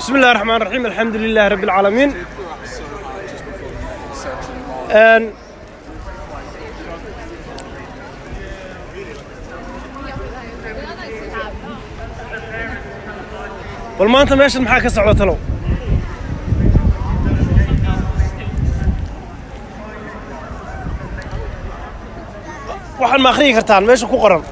بسم الله الرحمن الرحيم الحمد لله رب العالمين والمانتا ماشي محاكا سعودة لو waxaan ma akhriyi kartaan meesha ku qoran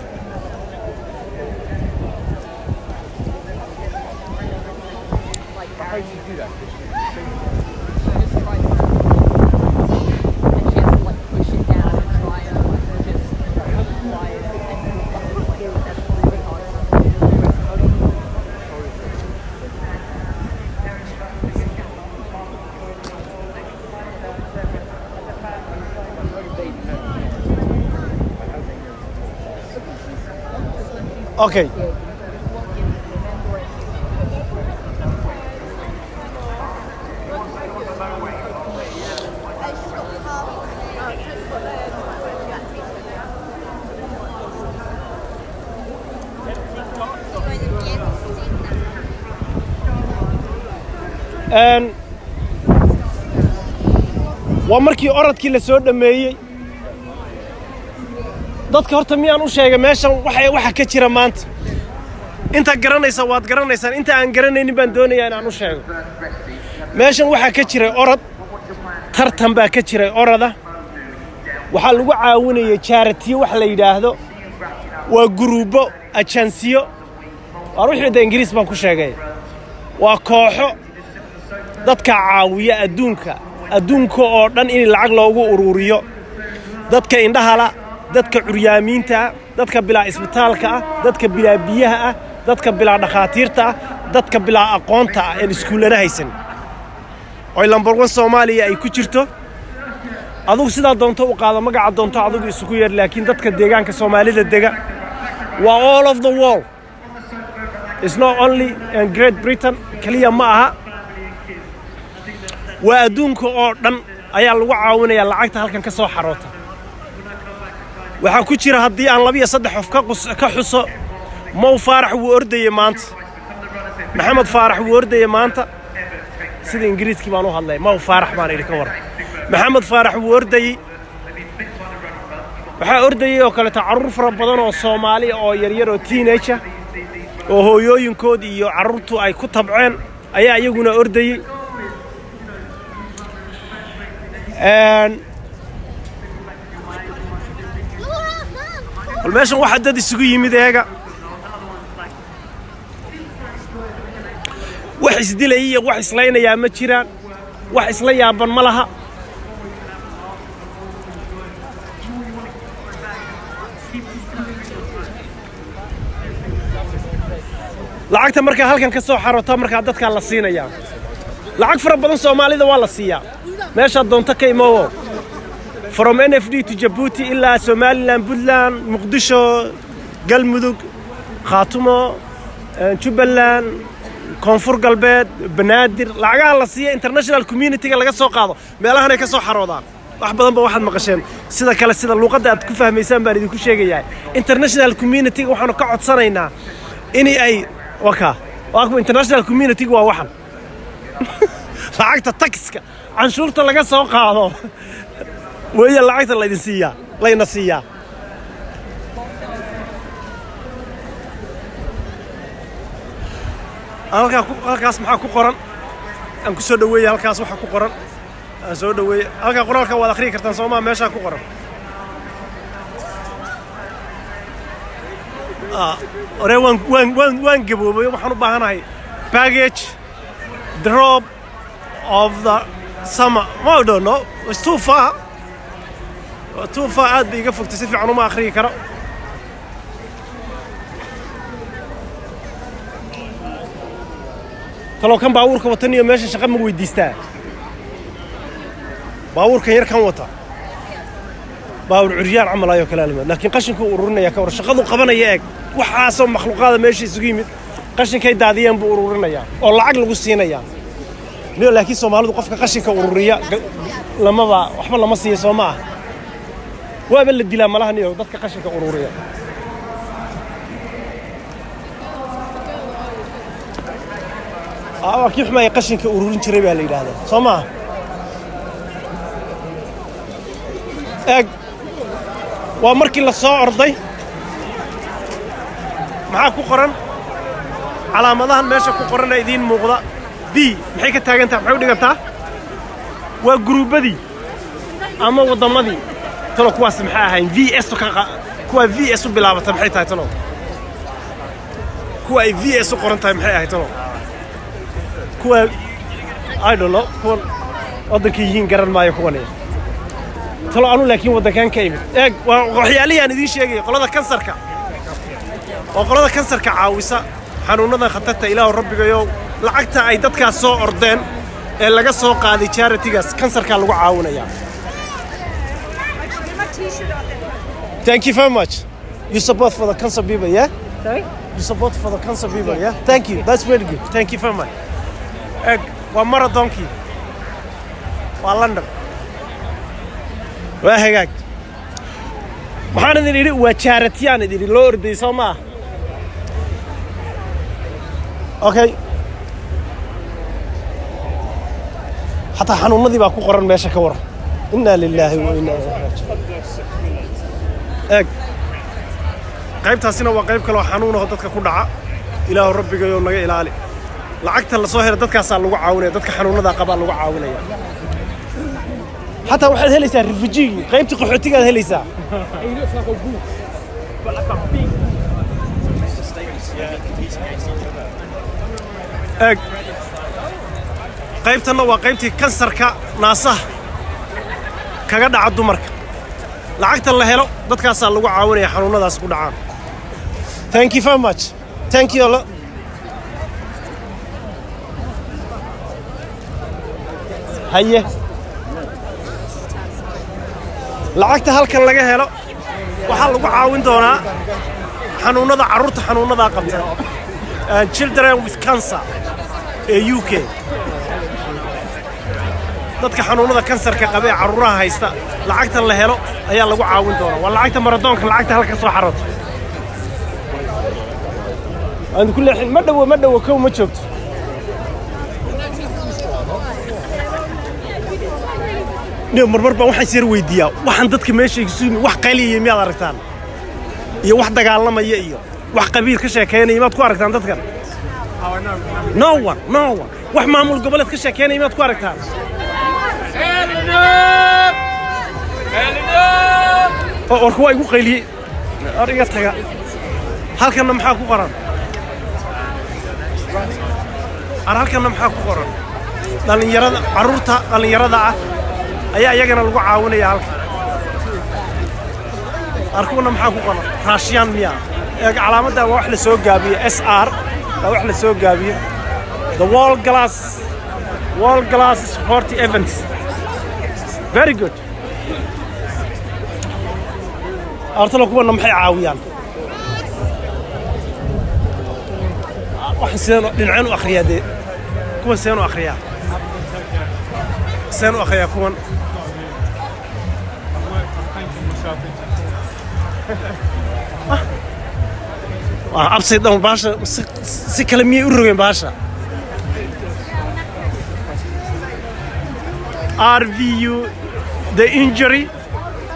Okay. waa markii orodkii la soo dhameeyay dadka horta miyaan u sheegay meeshan waxa ka jira maanta inta garanaysa waad garanaysaan inta aan garanaynin baan doonayaa in aan u sheego meeshan waxa ka jira orod tartan baa ka jira orada waxa lagu caawinayay charity wax la yiraahdo waa gruubo ajansiyo wixii Ingiriis baan ku sheegay waa kooxo dadka caawiya adduunka oo dhan in lacag loogu ururiyo dadka indhaha dadka curyaamiinta dadka bilaa isbitaalka dadka bilaa biyaha dadka bilaa dhaqaatiirta dadka bilaa aqoonta ee iskuulada haysan oo lambar 1 Soomaaliya ay ku jirto adigu sida doonto u qaado magaca doonto adigu isugu yeer laakiin dadka deegaanka Soomaalida dega waa all of the world it's not only in Great Britain kaliya ma aha waa adduunka oo dhan ayaa lagu caawinayaa lacagta halkan ka soo xaroota waxa ku jira hadii aan 2 3 qof ka xuso Mo Faarax wuu ordayay maanta Maxamed Faarax wuu ordayay maanta sida Ingiriiski baan u hadlay Mo Faarax baan idin ka war Maxamed Faarax wuu ordayay waxa ordayay oo kale tacaruur fara badan oo Soomaali oo yar oo teenager oo hooyooyinkood iyo carruurtu ay ku tabceen ayaa iyaguna ordayay والماشي واحد دادي سوقي ميداغا wax isdilay wax islaynaya ma jiraan wax isla yaaban ma laha lacagta marka halkan ka soo xarooto marka dadka la siinaya lacag fara badan Soomaalida waa la siiyaa meesha doonta ka imoo from NFD to Djibouti ila Somaliland Puntland Muqdisho Galmudug Khaatumo Jubaland Koonfur Galbeed Banaadir lacagaha la siiyo international community-ga laga soo qaado meelahan ay ka soo xaroodaan wax badan ba waxaad maqasheen sida kale sida luqadda aad ku fahmaysaan baan idinku sheegayaa international community-ga waxaanu ka codsanaynaa in ay waa international community-ga waa waxan lacagta taxka canshuurta laga soo qaado وهي لعيت الله ينسيها الله ينسيها halkaas maxaa ku qoran aan ku soo dhaweeyay halkaas waxa ku qoran aan soo dhaweeyay halka qoraalka wada akhriin kartaan Soomaa meesha ku qoran ore waan gaboobay waxaan u baahanahay package drop of the summer I don't know it's too far aad biga fogtay si fiican uma akhriyi karo talo kan baabuurka watan iyo meesha shaqo ma weydiistaa baabuurkan yar kan wata baawur curyaan camal ayo kala laakiin qashinku ururinaya ka war shaqadu qabanaya eeg waxa soo makhluuqaada meesha isugu yimid qashinkay daadiyeen buu ururinaya oo lacag lagu siinaya laakiin Soomaalidu qofka qashinka ururiya lamaba waxba lama siiyo Soomaa waaba la dilaa malahan iyo dadka qashinka ururiya kii xumaaya qashinka ururin jiray baa la yidhaahdaa soo maaha eeg waa markii la soo orday maxaa ku qoran calaamadahan meesha ku qoran ee idiin muuqda b maxay ka taagan tahay maxay u dhigantaa waa gruubadii ama waddamadii talo kuwaas maxay ahayn vs kuwa vs u bilaabata maxay tahay talo kuwa ay vs u qoran tahay maxay ahayd talo kuwa I don't know kuwa waddankii yihiin garan maayo kuwanaya talo anu laakiin waddankan ka imid eeg waa waxyaalihii aan idiin sheegay qolada kansarka oo qolada kansarka caawisa xanuunada khatarta ilaahu rabbigayo lacagta ay dadkaas soo ordeen ee laga soo qaaday charity-gaas kansarka lagu caawinaya Thank you very much. You support for the cancer people, yeah? Sorry? You support for the cancer people, yeah? Thank you. That's very good. Thank you very much. Waa marathonki. Waa London. Waa hagaag. Waxaan idin idhi waa charity aan idin loo orday soo maaha. Okay. Hatta xanuunadii baa ku qoran meesha ka waran. Inna lillahi wa inna ilayhi raaji'uun. qaybtaasina waa qayb kale oo xanuun ah dadka ku dhaca ilaahu rabbigayo naga ilaali lacagta la soo helo dadkaas lagu caawinaya dadka xanuunada qaba lagu caawinaya hatta waxaad helaysaa refugee qaybta qaxootiga aad helaysaa qaybtana waa qaybtii kansarka naasaha kaga dhaca dumarka lacagta la helo dadkaas lagu caawinaya xanuunadaas ku dhacaan Thank you very much. Thank you a lot. Haye. Lacagta halkan laga helo waxa lagu caawin doonaa xanuunada carruurta xanuunada qabta. Children with cancer ee UK. dadka xanuunada kansarka qaba ee carruuraha haysta lacagta la helo ayaa lagu caawin doonaa. Waa lacagta maradoonka lacagta halka soo xarato. aan ku leexin ma dhawo kow ma joogto marmar baan waxaan sir weydiiyaa waxaan dadka meesha isugu wax qaliyay miyaad aragtaan iyo wax dagaalamaya iyo wax qabiil ka sheekeynaya maad ku aragtaan dadkan no one wax maamul goboleed ka sheekeynaya maad ku aragtaan oo kuwa igu qayliyay ariga taga halkan maxaa ku qoran halkan maxaa ku qoran dhalinyarada carruurta dhalinyarada ah ayaa iyagana lagu caawinaya halkan arkuna maxaa ku qoran raashiyan miya ee calaamadda wax la soo gaabiyo SR wax la soo gaabiyo the world class sport events very good artalo kuwana maxay caawiyaan waxaan dhinacaan u akhriyaa de kuwan seen u akhriyaa kuwan upside down baasha si kale miyay u rogeen baasha RVU the injury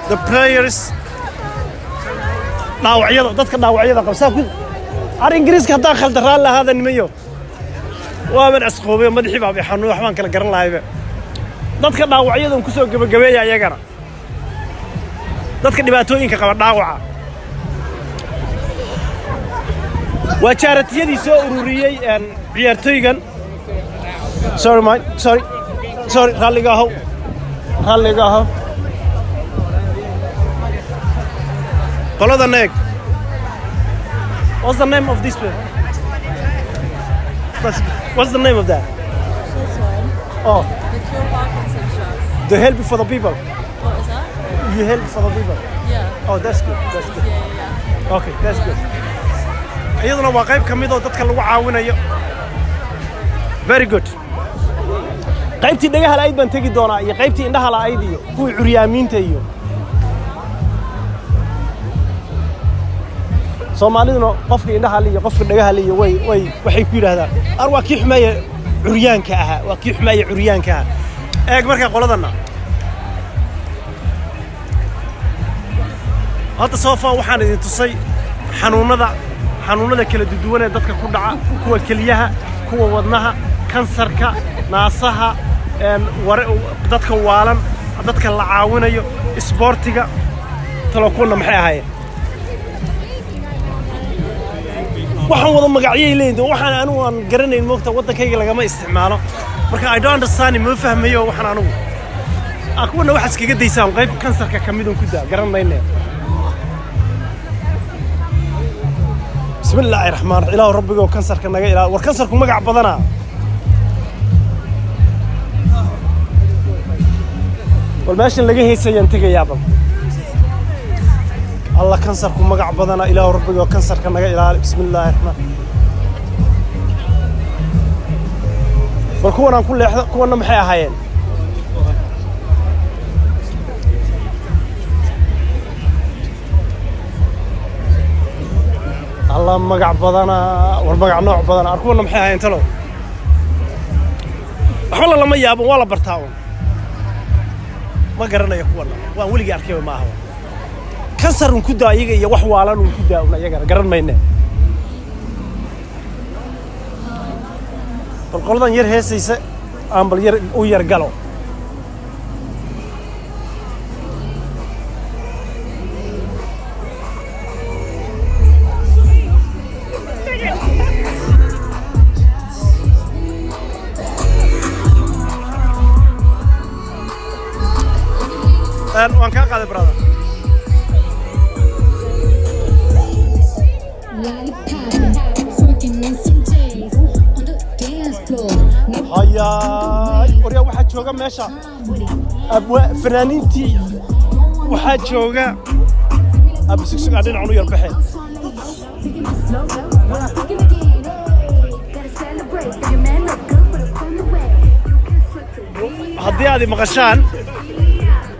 the players dhaawacyada dadka dhaawacyada qabsaa ku ingiriiska hadaa khaldaraan lahaada nimayo waa man asqoobay madaxii baa xanuun waxbaan kala garan lahaayba dadka dhaawacyadan ku soo gabagabeeya ayagana dadka dhibaatooyinka qaba dhaawaca waa charity-yadii soo ururiyay ciyaartooygan sorry ralliga ahaw qolada neeg What's the name of this place? What's the name of that? This one. Oh. The Cure Parkinson's shop. The help for the people. What is that? You help for the people. Yeah. Oh, that's good. Yeah. Okay, that's good. iyaduna waa qayb kamid oo dadka lagu caawinayo. Very good. qaybtii dhagaha la'ayd baan tagi doonaa iyo qaybtii indhaha la'ayd iyo kuwii curyaamiinta iyo Soomaaliduna qofka indhaha liyo qofka dhagaha liyo way waxay ku yiraahdaan arwaa kii xumeeye curyaanka ahaa waa kii xumaaya curyaanka ahaa eeg markaa qoladana hadda soofaa waxaan idin tusay xanuunada kala duwan ee dadka ku dhaca kuwa keliyaha kuwa wadnaha kansarka naasaha dadka waalan dadka la caawinayo isboortiga talokuna maxay ahaayeen waxaan wada magacyay leeyihiin waxaan anigu aan garanayn moogta wadankayga lagama isticmaalo marka I don't understand ma fahmayo waxaan anigu akuwana waxa iskaga daysaan qayb kansarka kamid ku daa garanayna bismillaahi raxmaan raxiim ilaahu rabbigo kansarka naga ilaal war kansarku magac badana wal meeshan laga heesayaan tagayaaba الله كنسركم مقع بدنا إلى ربي وكنسر كنا إلى بسم الله الرحمن والكونا كل كونا محيا هاين الله مقع بدنا والمقع نوع بدنا أركونا محيا هاين تلو والله لما يابون ولا برتاون ما قرنا يكونا وولي أركيو ما هو كسر ونكدا يجي وحوالا ونكدا ونيجا قرن ماينه. فالقلنا ير هسيس أمبل ير وير قالوا. وان كان قاعد برادر. هيا وريا واحد جوجا ماشى أبواء فنانينتي واحد جوجا أبو سكسك قاعدين عنو يربحين هدي هذه مغشان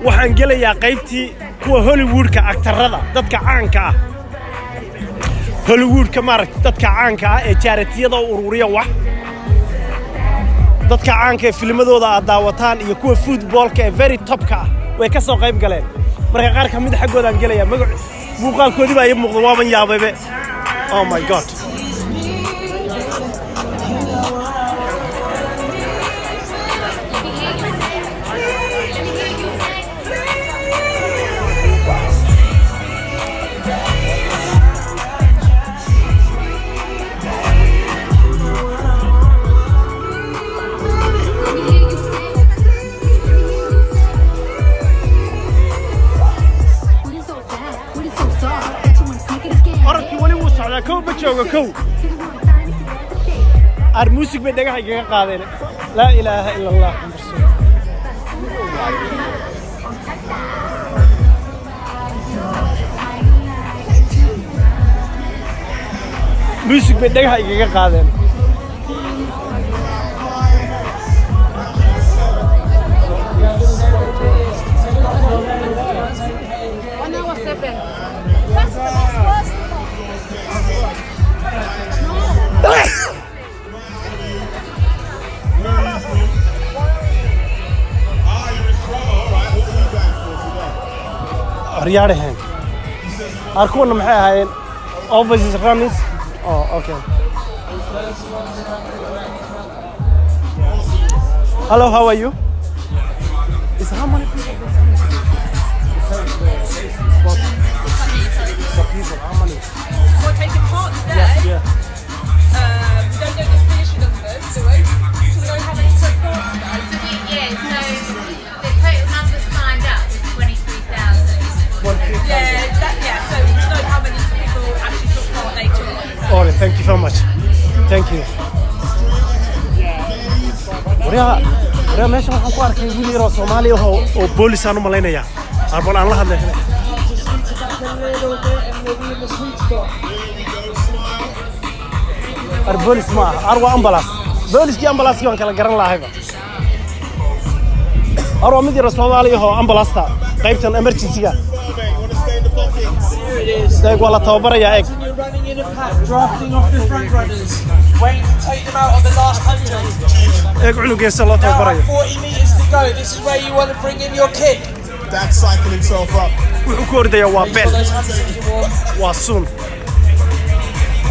waxaan gelayaa qaybtii kuwa Hollywoodka aktarada dadka caanka ah Hollywoodka maaragtay dadka caanka ah ee charity-yada ururiya wax dadka caanka ee filmadooda aad daawataan iyo kuwa footballka ee very top-ka ah way ka soo qayb galeen marka qaar ka mid ah xaggooda aan gelayaa magac muuqaalkoodii baa ii muuqda waaban yaabaybe oh my god كو بتشوفه كو الموسيقى بدك حاجة قاعدين لا إله إلا الله موسيقى بدك حاجة قاعدين رياضهم أركون محيا هاين offices runnings oh okay hello how are you is how many people how many we're taking part today yeah. We don't know the finish numbers do we? So we don't have any support today so the total numbers signed up is 23,000 so we know how many people actually took part later on. Oh, thank you so much. Thank you. وريا ماشي waxaan ku arkay wiil yar oo Soomaali ah oo police aan u maleynaya. Arbal aan la hadlay. Police ma arwa ambulance. Police ambulance waan kala garan lahayba. Arwa mid yar oo Soomaali ah oo ambulance ta qaybtan emergency-ga. They wala tababaraya eeg. You're running in a pack, drafting off the front runners. Wayne can take them out on the last 100. eeg cunugeesa loo Now tababarayo at 40 meters to go. This is where you want to bring in your kick. Dad's cycling himself up. wuxuu ku ordayaa waa For beel those 100 awards. waa suun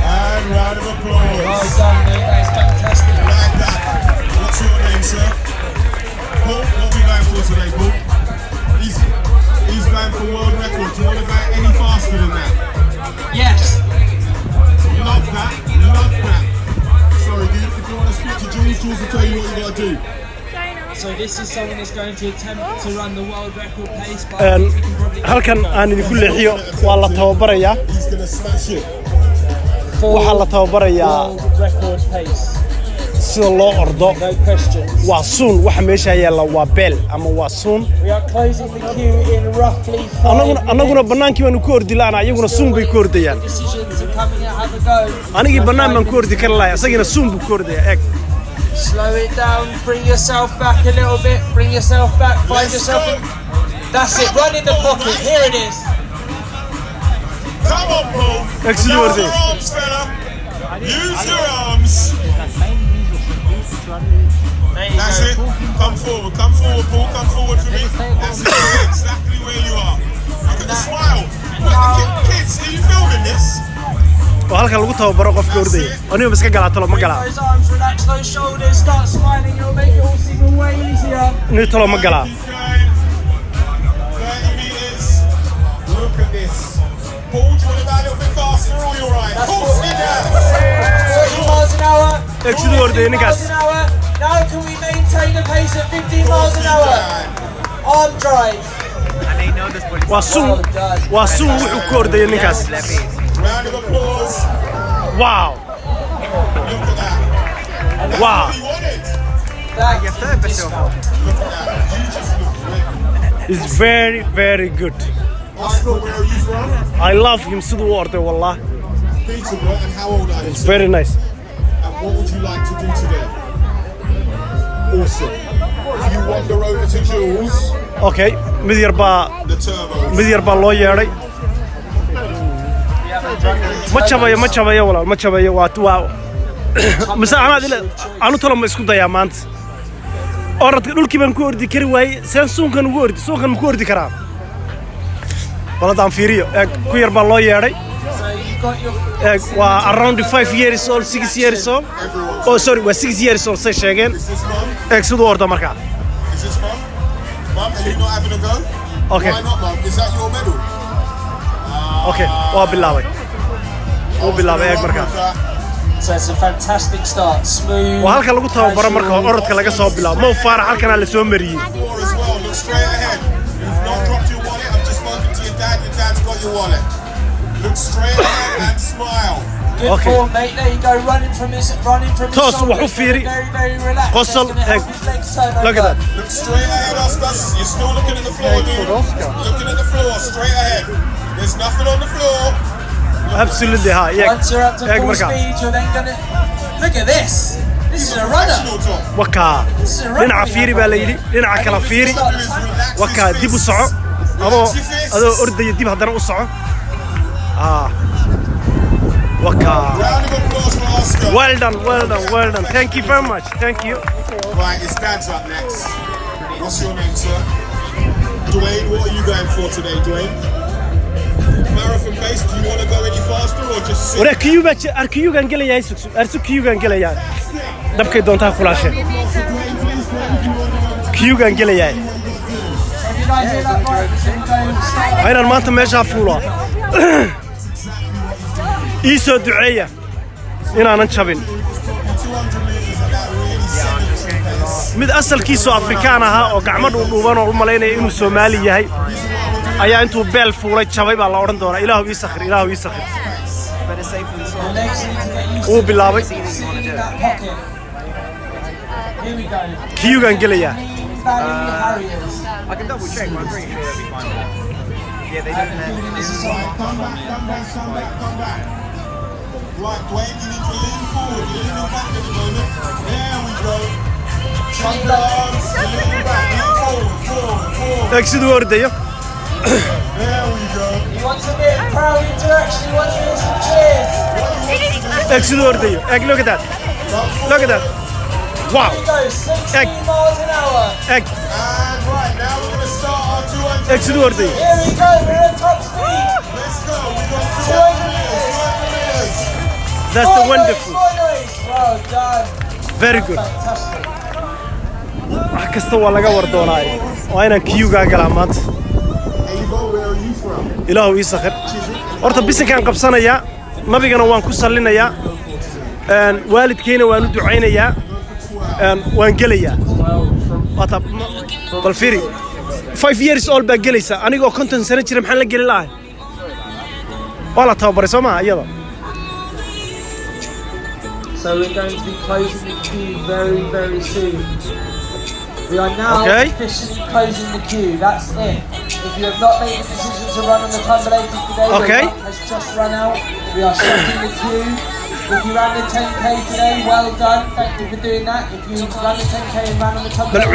And round of applause. Well done, mate. That's fantastic. Like that. What's your name, sir? Paul, what are we going for today, Paul? He's going for world record. Do you want to go any faster than that? Yes. Love that. Love that. Sorry, dude. If you want to speak to Jules, Jules will tell you what you got to do. So this is someone that's going to attempt to run the world record pace. But halkan aan idinku leexiyo waa la tababarayaa He's going to smash it. waxaa la tababarayaa World record pace. sida loo ordo No questions. waa suun waxa meesha yaalla waa beel ama waa suun We are closing the queue in roughly 5 annaguna minutes. bannaankii baanu ku ordi la'ana ayaguna suun bay ku ordayaan Decisions are coming out. Have a go. anigii bannaan baan ku ordi kari lahay asagina suun buu ku ordayaa eeg Slow it down. Bring yourself back a little bit. Bring yourself back. Find yourself. That's it. Run in the pocket. Here it is. Come on, Paul. Eeg siduu Use ordayay your arms, fella. Use your arms. There you That's go. it. Come forward, Paul. Come forward for me. That's it. Exactly where you are. Look at the smile. Look at the kids. Are you filming this? oo halkan lagu tababaro qofka ordaya aniga ma iska galaa talo ma galaa Those arms, relax those shoulders, start smiling. It'll make it all seem way easier. aniga talo ma galaa Keep going. 30 meters. Look at this. Paul, do you want to go a little bit faster or you're right? Paul, sit down. 30 miles an hour. Eeg siduu ordayay 50 ninkaas miles an hour. Now can we maintain the pace at 15 miles an hour? Arm drive. waa suun Well done. waa suun wuxuu ku ordayay ninkaas Round of applause. wow Look at that. wow He won it. That is discount. Look at that. You just look great. it's very very good Oscar, where are you from? I love him siduu u orday wallah Peterborough. And how old are you? it's very nice And what would you like to do today? Awesome. If you wander over to Jules, okay mid yar baa the turbos. mid yar baa loo yeedhay ma jabayo walaal ma jabayo waa mise anu talo ma isku dayaa maanta orodka dhulkii baan ku ordi kari waayey seen suunkan ugu ordi suunkan ma ku ordi karaa baladaan fiiriyo eeg ku yar baa loo yeedhay So you got your eeg waa around 5 years old 6 years old oh sorry waa 6 years old say sheegeen Is this mum? eeg siduu orda markaa Is this mum? Mum, are you not having a go? Okay. Why not, mum? Is that your medal? okay waa bilaabay wuu bilaabay eeg markaa So it's a fantastic start. Smooth. waa halka lagu tababaro marka hore orodka laga soo bilaabo Mo Farah halkanaa la soo mariyey Four as well. Look straight ahead. You've not dropped your wallet. I've just spoken to your dad. Your dad's got your wallet. Look straight ahead and smile. Good Okay. form, mate. There you go. Running from his Toos, shoulders. wuxuu fiiri. Very, very relaxed. Qosol, That's gonna help eeg. his legs turn Look at over. that. Look straight ahead, Oscar. You're still looking at the floor, dude. Looking at the floor. Straight ahead. There's nothing on the floor. absolutely ha eeg Once you're up to eeg full markaa speed, you're then gonna look at this. This is a runner. Professional top. wakaa This is a runner. dhinaca fiiri baa la yidhi dhinaca kala fiiri Do is relax wakaa his dib u fists. soco Relax your fists. adoo ordaya dib haddana u soco wakaa Round of applause for Oscar. well done thank you very much thank you Right, his dad's up next. What's your name, sir? Dwayne, what are you going for today, Dwayne? Marathon pace, do you want to go any faster or just sit? waraa kiyugaan gelayaa arsu kiyugaan gelayaa dabkay doontaa kulaashe kiyugaan gelayaa Did I hear that right? waa inaan maanta meeshaa fuulaa ii soo duceeya inaanan jabin 200 meters at that really semi pace. mid asalkiisu afrikaan ahaa oo gacmo dhuudhuuban oo u malaynaya inuu Soomaali yahay ayaa intuu beel fuulay jabay baa la odhan doonaa ilaahu ii sakhir Your legs need to get used wuu bilaabay to sitting in that pocket. Here we go. kiyugaan gelayaa Knee valley harriers. I can double check, but I'm pretty sure they'll be fine. Yeah, they don't have. This is all. Come back. Right, Dwayne, you need to lean forward. You're leaning back at the moment. There we go. Shut your arms, lean back, lean forward. eeg siduu ordayo There we go. He wants a bit of crowd interaction. He wants to hear some cheers. What are you Egg siduu ordayo. Egg, look at that. Look at that. Wow. Here we go, 16 Egg. miles an hour. Egg. And right now we're going to start our 200. Egg siduu ordayo. Here we go, we're at top speed. Let's go. We've got 200 meters. 200 meters. That's the wonderful. Well done. Very good. Fantastic. wax kasta waa laga war doonaa waa inaan kiyuga galaa maanta Ava, where are you from? ilaahu ii sakhir horta bisinkaan qabsanayaa nabigana waan ku sallinayaa waalidkayna waan u ducaynayaa waan gelayaa wata bal fiiri 5 years old baa gelaysa anigoo 50 sano jira maxaan la geli lahay waa la tababaray soo maaha iyada So we're going to be closing the queue very, very soon. We are now officially closing the queue. That's it. If you have not made the decision to run on the Tumbleator today, the run has just run out. We are stopping the queue. If you ran the 10k today, well done. Thank you for doing that. If you ran the 10k and ran on the Tumbleator,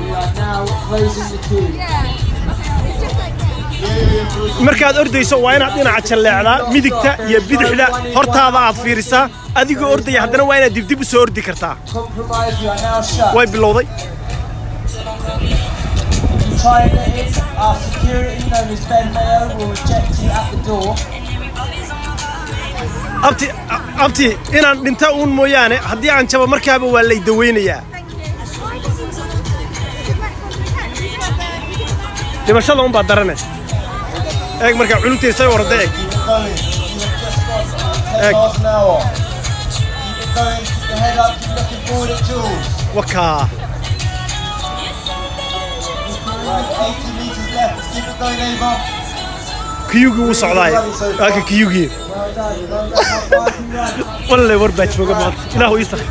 we are now closing the queue. markaad ordayso waa inaad dhinaca jaleecdaa midigta iyo bidixda hortaada aad fiirisaa adigoo ordaya haddana waa inaad dibdib u soo ordi kartaa way bilowday abti inaan dhinta uun mooyaane haddii aan jabo markaaba waa lay daweynayaa dhimashada un baa daranay egg marka cunugtay say warday egg waka kiyugi wuu socdaay aka kiyugi walle war baa jooga maanta ilaahu ii sakh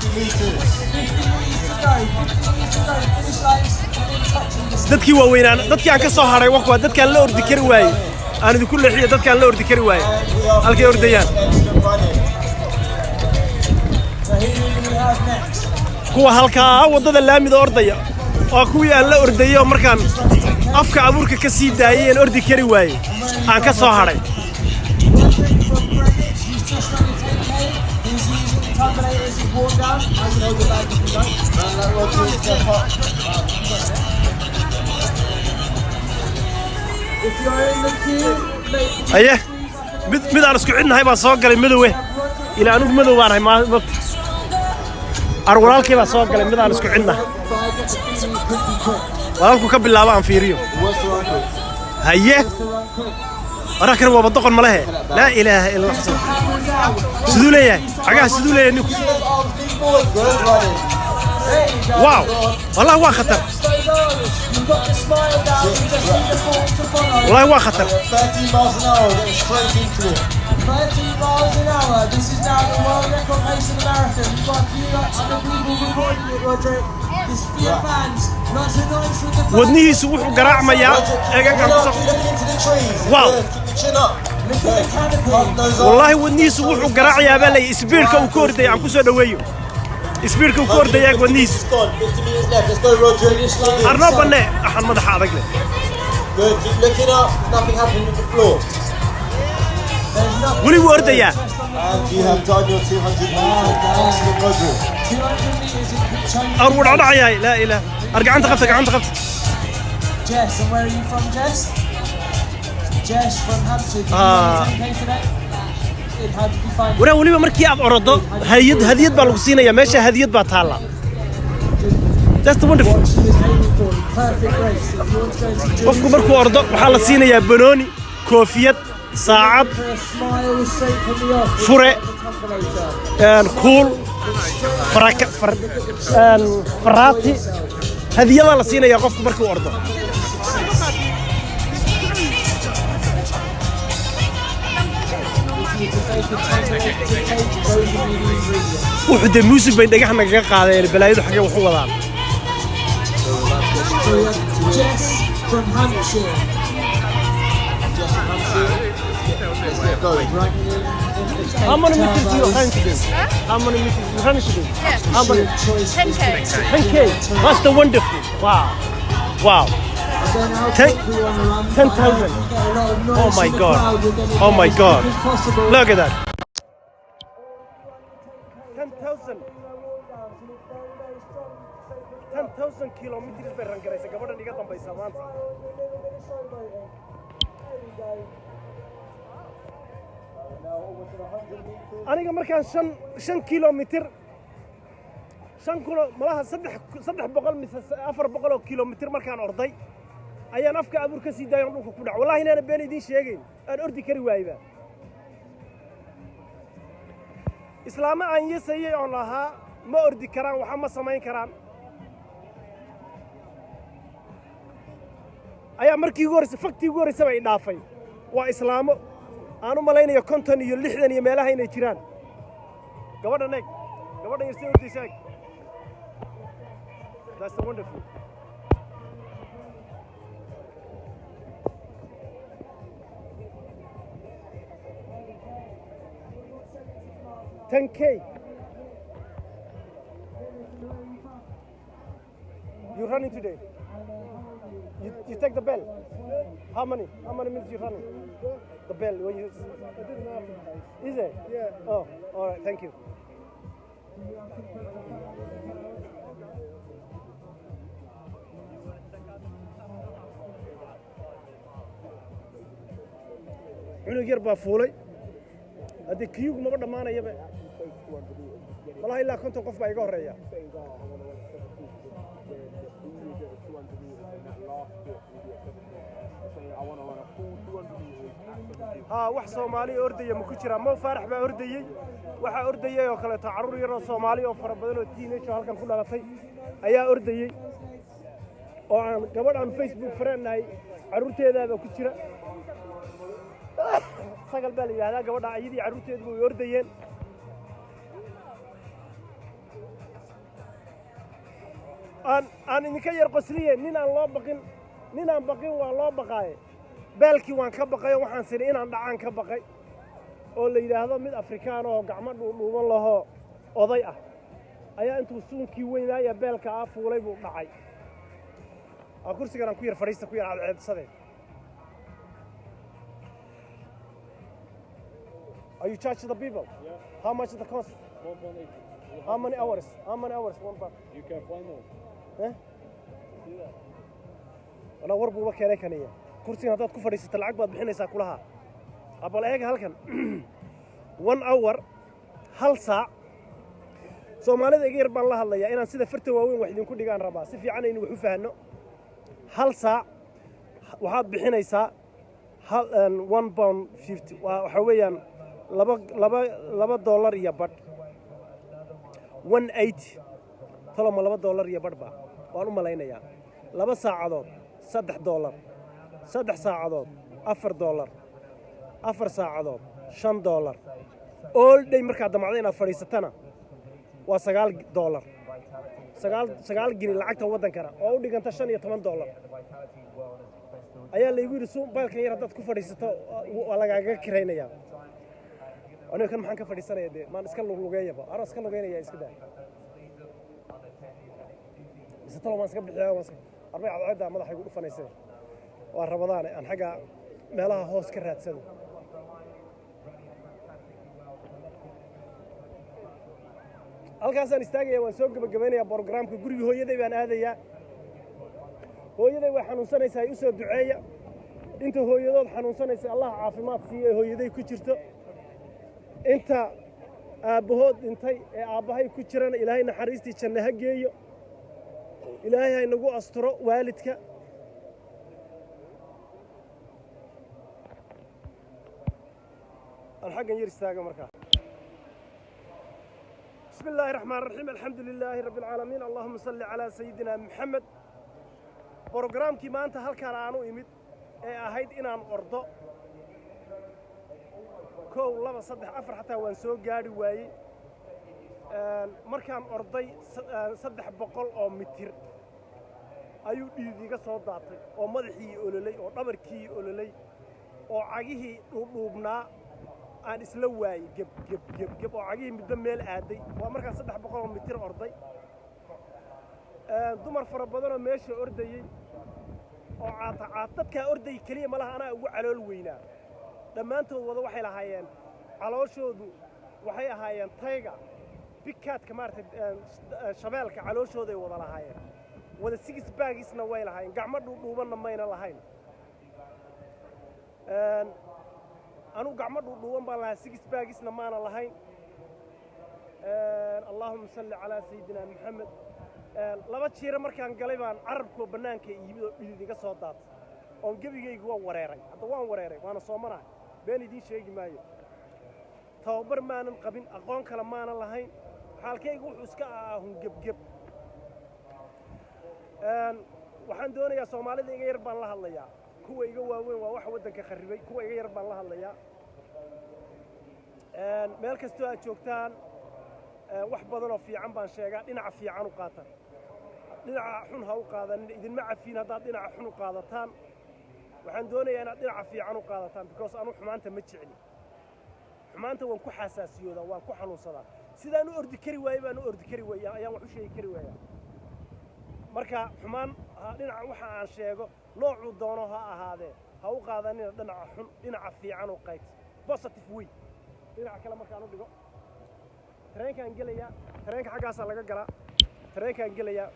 dadkii waaweynaan dadkii aan ka soo haray waa dadkaan la ordi kari waayey aan idinku leexiyo dadkaan la ordi kari waayey halkay ordayaan kuwa halkaa waddada laamida ordaya waa kuwii aan la ordayo markaan afka abuurka ka sii daayay aan ordi kari waayey aan ka soo haray aye mid aan isku cidnahay baan soo galay madowe ila anigu madow baan ahay maanta ar walaalkay baa soo galay mid aan isku cidnahay walaalku ka bilaabo aan fiiriyo haye warakan waa doqon ma lehe laa ilaaha illa allah siduu leeyahay xagaa siduu leeyahay ninku واو والله هو خطر والله هو خطر 30 miles an hour, getting straight into it. 30 miles an hour, this is now the world record pace in the marathon. We've got a few other people recording it, Roger. This for your fans, not so nice with the fans. ودنيhiisu wuxuu garaacmayaa eegagan ku soo wow والله ودنيhiisu wuxuu garaacayaa baa lay speedka uu koorday aan ku soo dhaweeyo speedka uu koorday eeg wadnihiisu 50 meters left, let's go Roger. arno banne axan madaxa adag leh Good, keep looking up, nothing happening with the floor. weli wuu ordayaa And you have done your 200 meters. Excellent, Roger. 200 meters in China. ar wuu dhacayay laa ilaah ar gacanta qabta Jess, and where are you from, Jess? Jess from Hampshire. Did you run 10K today? How did you find it? waraa weliba markii aad orodo hadiyad baa lagu siinayaa meesha hadiyad baa taala that's the wonderful What she was aiming for, perfect race. If you want to go into Germany, qofku markuu ordo waxaa la siinayaa banooni koofiyad saacad for a smile straight from the off. fure Tumbleator. kuul faraati hadiyadaa la siinayaa qofku markuu ordo wuxuu dee muusig bay dhagax nagaga qaadeen balaayadu xagee wax u wadaan Jess from Hampshire. How many meters do you run today? How many meters you run today? How many? 10K. 10K. That's the wonderful. Wow. Wow. then how Ten- quick we want to run. 10,000. Get a lot of noise Oh my from the God. crowd, we're gonna Oh my get as God. quick as possible. Look at that. 10,000. 10,000 kilometers bay rangaraysa gabadhan iga dambaysa maanta. Aniga markaan 5 kilometer 5 malaha 300 mise 400 oo kilometer markaan orday ayaan afka abuur ka sii daayay dhulka ku dhac wallahi inaana been idin sheegayn aan ordi kari waayba islaama aan yeesayay oo lahaa ma ordi karaan waxa ma samayn karaan ayaa markii ugu horeysay faktii ugu horeysay bay dhaafay waa islaamo aan u malaynayo 50 iyo 60 iyo meelaha inay jiraan gabadhan yar soo ordaysaa that's wonderful $10K. You're running today. You take the bell. How many minutes you running? The bell. When you. Is it? Yeah. Oh, all right. Thank you. cunug yar baa fuulay haddii kiyugu maba dhammaanayaba walahi ilaa 50 qof baa iga horreeya wax Soomaali ordaya ma ku jira Mo Faarax baa ordayay waxa ordayay oo kale carruur yar oo Soomaali oo fara badan oo teenage halkan ku dhalatay ayaa ordayay oo aan gabadh aan Facebook friend-nahay carruurteedaaba ku jira sagal baa la yiraahdaa gabadha ayadii carruurteedu way ordayeen aan idinka yar qosliyeen nin aan baqin waa loo baqaaye baalkii waan ka baqay waxaan sini inaan dhacaan ka baqay oo la yiraahdo mid Afrikaan oo gacmo dhuuban laho oday ah ayaa intuu suunkii weynaaya baalka fuulay buu dhacay kursigan aan ku yar fadhiista ku yar cadceedsaday Are you charging the people? Yeah. How much is the cost? 1.8. How many hours? One bar. You can find out. Eh? Ana warbu ba keenay kaniya. Kursiga hadaad ku fadhiisato lacag baad bixinaysaa kulaha. Abal eega halkan. 1 hour hal saac. Soomaalida iga yar baan la hadlayaa inaan sida farta waaweyn wax idin ku dhigaan rabaa. Si fiican aynu wax u fahanno. Hal saac waxaad bixinaysaa £1.50 waxa weeyaan $2 iyo badh 180 toloma $2 iyo badh baa waan u malaynayaa 2 saacadood $3 3 saacadood $4 4 saacadood $5 all day markaad damacdo inaad fadhiisatana waa $9 9 gini lacagta waddankana oo u dhiganta $15 ayaa la igu yiri soo baalkan yar hadaad ku fadhiisato waa lagaaga kiraynayaa aniga kan maxaan ka fadhiisanayaa de maan iska lugeeyaba aras ka lugeynaya iska daa isatalo maan iska bixiyaa arbay cadceeda madaxaygu dhufanaysaa waa rabadaan aan xaga meelaha hoos ka raadsado halkaasaan istaagaya waan soo gabagabeynayaa programka guriga hooyaday baan aadayaa hooyaday way xanuunsanaysaa ay u soo duceeya inta hooyadood xanuunsanaysa Allah caafimaad siiyo hooyaday ku jirto inta aabahood dhintay ee aabahay ku jirana Ilaahay naxariistii janno ha geeyo Ilaahay ha inagu asturo waalidka alxagan yar istaaga markaa بسم الله الرحمن الرحيم الحمد لله رب العالمين اللهم صل على سيدنا محمد برنامجي maanta halkaan aanu imid ee ahayd inaan ordo 1 2 3 4 xataa waan soo gaari waayay markaan orday 300 oo mitir ayuu dhiidiga soo daatay oo madaxii ololay oo dhabarkii ololay oo cagihii dhuubnaa aan isla waayay gab oo cagihii midba meel aaday waa markaan 300 oo mitir orday dumar fara badan oo meesha ordayay oo caata dadkaa orday keliya malaha anaa ugu calool weynaa dhammaantood wada waxay lahaayeen calooshoodu waxay ahaayeen tayga bigkaadka maaragtay shabeelka calooshooday wada lahaayeen wada six baagisna way lahaayeen gacmo dhuudhuubanna mayna lahayn anugu gacmo dhuudhuuban baan lahaa six baagisna maana lahayn allahuma salli calaa sayidina maxamed laba jiira markaan galay baan carabkoo bannaanka yimid oo dhidid iga soo daatay oon gebigaygu waan wareeray hadda waan wareeray waana soomanahay been idiin sheegi maayo tababar maanan qabin aqoon kale maanan lahayn xaalkaygu wuxuu iska ahaa hungebgeb waxaan doonayaa soomaalida iga yar baan la hadlayaa kuwa iga waaweyn waa wax waddanka kharribay kuwa iga yar baan la hadlayaa meel kastoo aad joogtaan wax badan oo fiican baan sheegaa dhinaca fiican u qaata dhinaca xun ha u qaadanin idinma cafiin haddaad dhinaca xun u qaadataan waxaan doonayaa inaad dhinaca fiican u qaadataan because anu xumaanta ma jecli xumaanta waan ku xasaasiyoodaa waan ku xanuunsadaa sidaan u ordi kari waayey baan u ordi kari waaya ayaan wax u sheegi kari waayaa marka xumaan dhinaca waxa aan sheego noocuu doono ha ahaadee ha u qaadanina dhinaca xun dhinaca fiican u qayt positive way dhinaca kale markaan u dhigo tareenkaan gelayaa tareenka xaggaasaa laga galaa tareenkaan gelayaa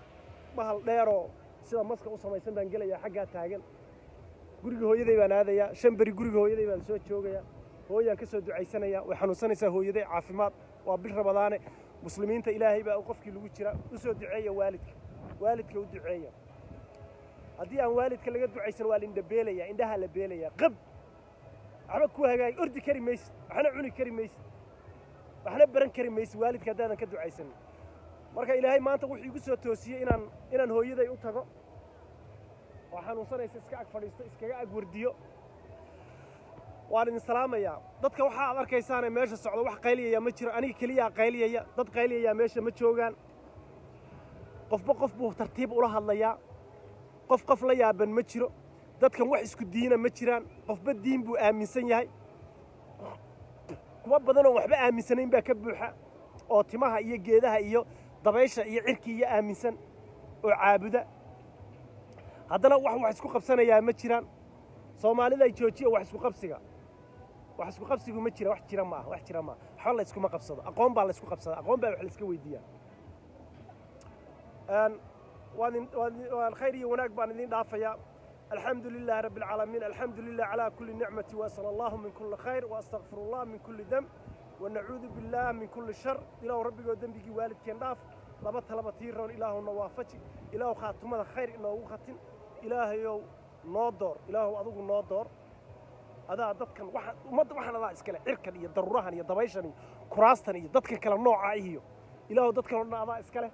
bahal dheeroo sida maska u samaysan baan gelayaa xaggaa taagan guriga hooyaday baan aadayaa 5 beri guriga hooyaday baan soo joogayaa hooyaan ka soo ducaysanayaa way xanuunsanaysaa hooyaday caafimaad waa bil rabadaane muslimiinta ilaahay baa qofkii lagu jira u soo duceeya waalidka u duceeya haddii aan waalidka laga ducaysan waa linda beelaya indhaha la beelaya qab waxba ku hagaag ordi kari maysid waxna cuni kari maysid waxna baran kari maysid waalidka haddaadan ka ducaysan marka ilaahay maanta wuxuu igu soo toosiyey inaan hooyaday u tago oo xanuunsanaysa iska ag fadhiisto iskaga ag wardiyo waan idin salaamayaa dadka waxa aad arkaysaanee meesha socda wax qayliyaya ma jiro aniga keliya qayliyaya dad qayliyaya meesha ma joogaan qofba qof buu tartiib ula hadlayaa qof la yaaban ma jiro dadkan wax isku diina ma jiraan qofba diin buu aaminsan yahay kuwa badan oo waxba aaminsanayn baa ka buuxa oo timaha iyo geedaha iyo dabaysha iyo cirki iyo aaminsan oo caabuda haddana wax isku qabsanayaa ma jiraan soomaalida ay joojiyo wax isku qabsigu ma jira wax jira ma waxa la isku ma qabsado aqoon baa la isku qabsada aqoon baa wax la iska weydiiyaa وان خيري وناك بان دين دافيا الحمد لله رب العالمين الحمد لله على كل نعمة وصلى الله من كل خير واستغفر الله من كل ذنب ونعوذ بالله من كل شر إله ربي وذنبك والد كان داف لبط تيرون إله نوافتي إله خاتم خير إنه ختم إله يو نادر إله أذوق نادر هذا ضدك واحد واحد هذا إسكال إركن يضررهن يضبيشني كراستني ضدك كلام نوع عيه إله ضدك هذا إسكاله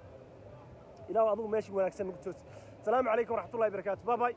إلى أظن ماشي ونكسر نقطة. السلام عليكم ورحمة الله وبركاته. باي باي.